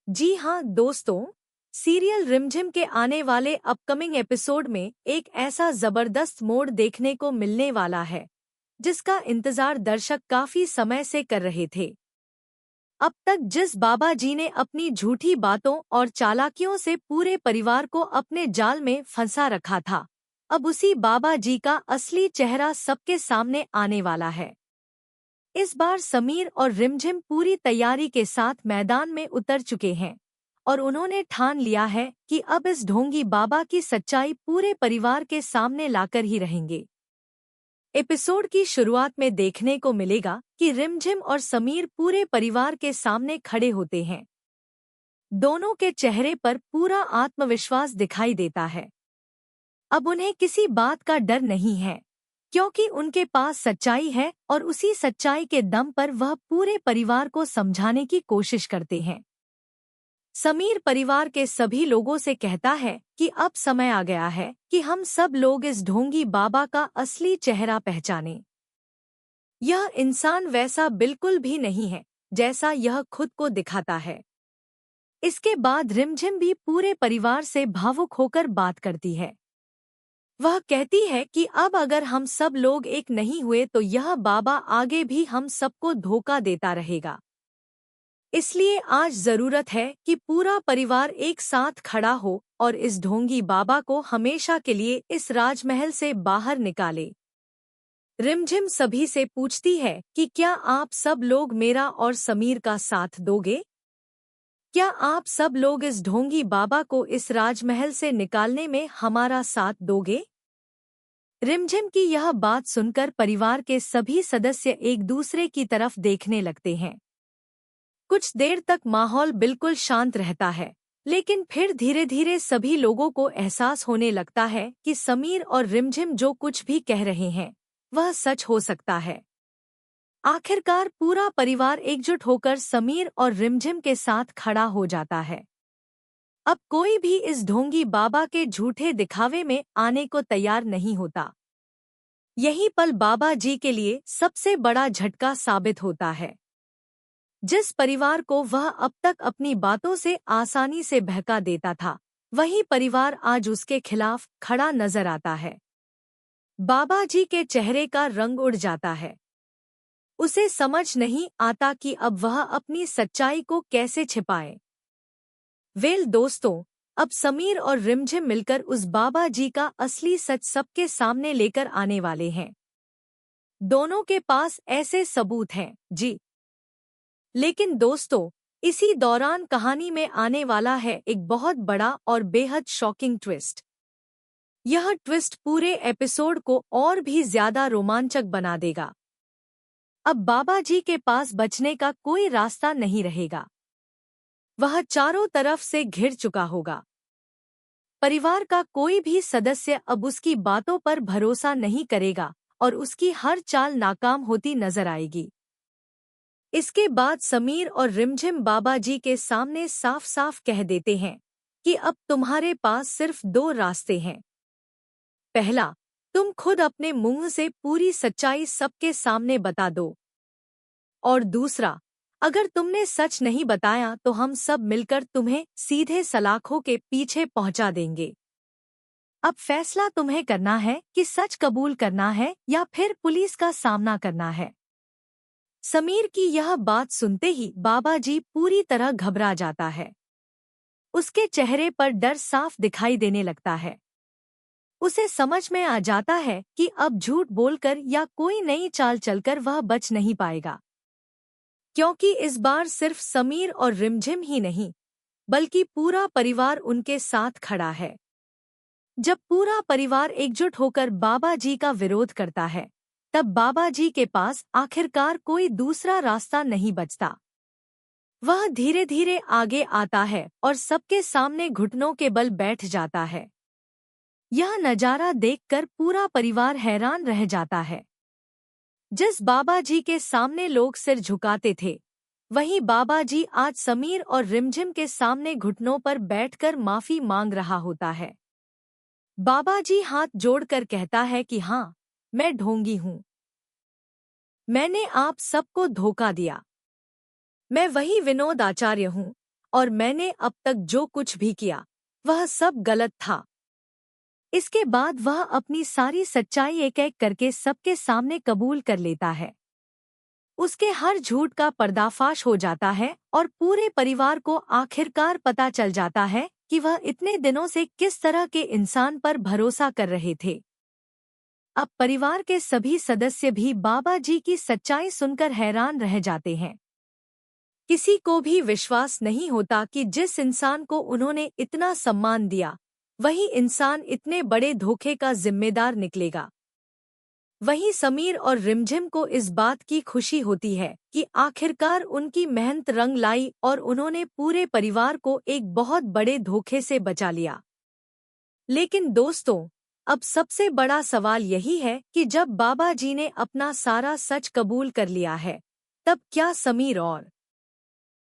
जी हाँ दोस्तों, सीरियल रिमझिम के आने वाले अपकमिंग एपिसोड में एक ऐसा जबरदस्त मोड़ देखने को मिलने वाला है जिसका इंतजार दर्शक काफी समय से कर रहे थे। अब तक जिस बाबा जी ने अपनी झूठी बातों और चालाकियों से पूरे परिवार को अपने जाल में फंसा रखा था, अब उसी बाबा जी का असली चेहरा सबके सामने आने वाला है। इस बार समीर और रिमझिम पूरी तैयारी के साथ मैदान में उतर चुके हैं और उन्होंने ठान लिया है कि अब इस ढोंगी बाबा की सच्चाई पूरे परिवार के सामने लाकर ही रहेंगे। एपिसोड की शुरुआत में देखने को मिलेगा कि रिमझिम और समीर पूरे परिवार के सामने खड़े होते हैं। दोनों के चेहरे पर पूरा आत्मविश्वास दिखाई देता है। अब उन्हें किसी बात का डर नहीं है, क्योंकि उनके पास सच्चाई है और उसी सच्चाई के दम पर वह पूरे परिवार को समझाने की कोशिश करते हैं। समीर परिवार के सभी लोगों से कहता है कि अब समय आ गया है कि हम सब लोग इस ढोंगी बाबा का असली चेहरा पहचानें। यह इंसान वैसा बिल्कुल भी नहीं है जैसा यह खुद को दिखाता है। इसके बाद रिमझिम भी पूरे परिवार से भावुक होकर बात करती है। वह कहती है कि अब अगर हम सब लोग एक नहीं हुए तो यह बाबा आगे भी हम सबको धोखा देता रहेगा। इसलिए आज जरूरत है कि पूरा परिवार एक साथ खड़ा हो और इस ढोंगी बाबा को हमेशा के लिए इस राजमहल से बाहर निकाले। रिमझिम सभी से पूछती है कि क्या आप सब लोग मेरा और समीर का साथ दोगे? क्या आप सब लोग इस ढोंगी बाबा को इस राजमहल से निकालने में हमारा साथ दोगे? रिमझिम की यह बात सुनकर परिवार के सभी सदस्य एक दूसरे की तरफ देखने लगते हैं। कुछ देर तक माहौल बिल्कुल शांत रहता है, लेकिन फिर धीरे धीरे सभी लोगों को एहसास होने लगता है कि समीर और रिमझिम जो कुछ भी कह रहे हैं वह सच हो सकता है। आखिरकार पूरा परिवार एकजुट होकर समीर और रिमझिम के साथ खड़ा हो जाता है। अब कोई भी इस ढोंगी बाबा के झूठे दिखावे में आने को तैयार नहीं होता। यही पल बाबा जी के लिए सबसे बड़ा झटका साबित होता है। जिस परिवार को वह अब तक अपनी बातों से आसानी से बहका देता था, वही परिवार आज उसके खिलाफ खड़ा नजर आता है। बाबा जी के चेहरे का रंग उड़ जाता है। उसे समझ नहीं आता कि अब वह अपनी सच्चाई को कैसे छिपाए। दोस्तों, अब समीर और रिमझिम मिलकर उस बाबा जी का असली सच सबके सामने लेकर आने वाले हैं। दोनों के पास ऐसे सबूत हैं जी। लेकिन दोस्तों, इसी दौरान कहानी में आने वाला है एक बहुत बड़ा और बेहद शॉकिंग ट्विस्ट। यह ट्विस्ट पूरे एपिसोड को और भी ज्यादा रोमांचक बना देगा। अब बाबा जी के पास बचने का कोई रास्ता नहीं रहेगा। वह चारों तरफ से घिर चुका होगा। परिवार का कोई भी सदस्य अब उसकी बातों पर भरोसा नहीं करेगा और उसकी हर चाल नाकाम होती नजर आएगी। इसके बाद समीर और रिमझिम बाबा जी के सामने साफ साफ कह देते हैं कि अब तुम्हारे पास सिर्फ दो रास्ते हैं। पहला, तुम खुद अपने मुंह से पूरी सच्चाई सबके सामने बता दो, और दूसरा, अगर तुमने सच नहीं बताया तो हम सब मिलकर तुम्हें सीधे सलाखों के पीछे पहुंचा देंगे। अब फैसला तुम्हें करना है कि सच कबूल करना है या फिर पुलिस का सामना करना है। समीर की यह बात सुनते ही बाबा जी पूरी तरह घबरा जाता है। उसके चेहरे पर डर साफ दिखाई देने लगता है। उसे समझ में आ जाता है कि अब झूठ बोलकर या कोई नई चाल चलकर वह बच नहीं पाएगा, क्योंकि इस बार सिर्फ समीर और रिमझिम ही नहीं, बल्कि पूरा परिवार उनके साथ खड़ा है। जब पूरा परिवार एकजुट होकर बाबा जी का विरोध करता है, तब बाबा जी के पास आखिरकार कोई दूसरा रास्ता नहीं बचता। वह धीरे धीरे आगे आता है और सबके सामने घुटनों के बल बैठ जाता है। यह नजारा देखकर पूरा परिवार हैरान रह जाता है। जिस बाबा जी के सामने लोग सिर झुकाते थे, वहीं बाबा जी आज समीर और रिमझिम के सामने घुटनों पर बैठकर माफी मांग रहा होता है। बाबा जी हाथ जोड़कर कहता है कि हाँ, मैं ढोंगी हूँ। मैंने आप सबको धोखा दिया। मैं वही विनोद आचार्य हूँ और मैंने अब तक जो कुछ भी किया वह सब गलत था। इसके बाद वह अपनी सारी सच्चाई एक एक करके सबके सामने कबूल कर लेता है। उसके हर झूठ का पर्दाफाश हो जाता है और पूरे परिवार को आखिरकार पता चल जाता है कि वह इतने दिनों से किस तरह के इंसान पर भरोसा कर रहे थे। अब परिवार के सभी सदस्य भी बाबा जी की सच्चाई सुनकर हैरान रह जाते हैं। किसी को भी विश्वास नहीं होता कि जिस इंसान को उन्होंने इतना सम्मान दिया, वही इंसान इतने बड़े धोखे का जिम्मेदार निकलेगा। वहीं समीर और रिमझिम को इस बात की खुशी होती है कि आखिरकार उनकी मेहनत रंग लाई और उन्होंने पूरे परिवार को एक बहुत बड़े धोखे से बचा लिया। लेकिन दोस्तों, अब सबसे बड़ा सवाल यही है कि जब बाबा जी ने अपना सारा सच कबूल कर लिया है, तब क्या समीर और